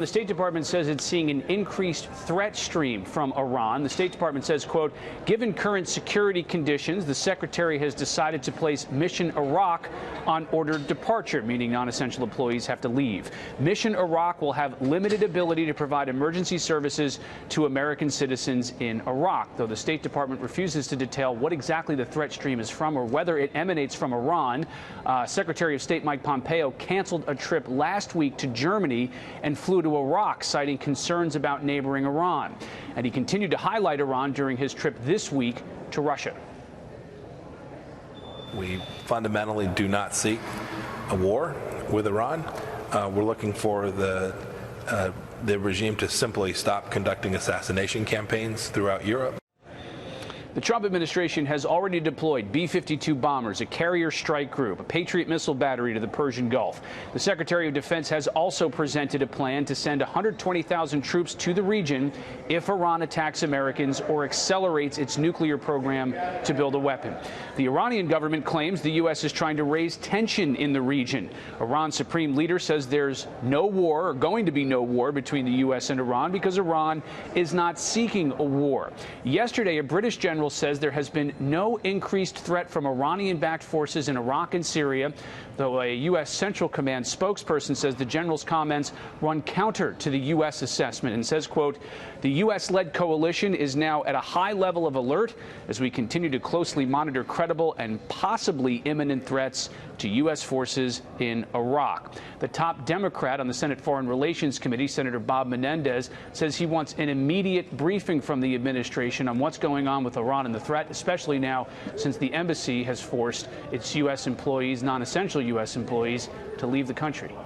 The State Department says it's seeing an increased threat stream from Iran. The State Department says, quote, given current security conditions, the Secretary has decided to place Mission Iraq on ordered departure, meaning non-essential employees have to leave. Mission Iraq will have limited ability to provide emergency services to American citizens in Iraq, though the State Department refuses to detail what exactly the threat stream is from or whether it emanates from Iran. Secretary of State Mike Pompeo canceled a trip last week to Germany and flew to Iraq, citing concerns about neighboring Iran. And he continued to highlight Iran during his trip this week to Russia. We fundamentally do not seek a war with Iran. We're looking for the regime to simply stop conducting assassination campaigns throughout Europe. The Trump administration has already deployed B-52 bombers, a carrier strike group, a Patriot missile battery to the Persian Gulf. The Secretary of Defense has also presented a plan to send 120,000 troops to the region if Iran attacks Americans or accelerates its nuclear program to build a weapon. The Iranian government claims the U.S. is trying to raise tension in the region. Iran's supreme leader says there's no war, or going to be no war, between the U.S. and Iran because Iran is not seeking a war. Yesterday, a British general says there has been no increased threat from Iranian-backed forces in Iraq and Syria, though a U.S. Central Command spokesperson says the general's comments run counter to the U.S. assessment and says, quote, the U.S.-led coalition is now at a high level of alert as we continue to closely monitor credible and possibly imminent threats to U.S. forces in Iraq. The top Democrat on the Senate Foreign Relations Committee, Senator Bob Menendez, says he wants an immediate briefing from the administration on what's going on with Iran and the threat, especially now since the embassy has forced its U.S. employees, non-essential U.S. employees, to leave the country.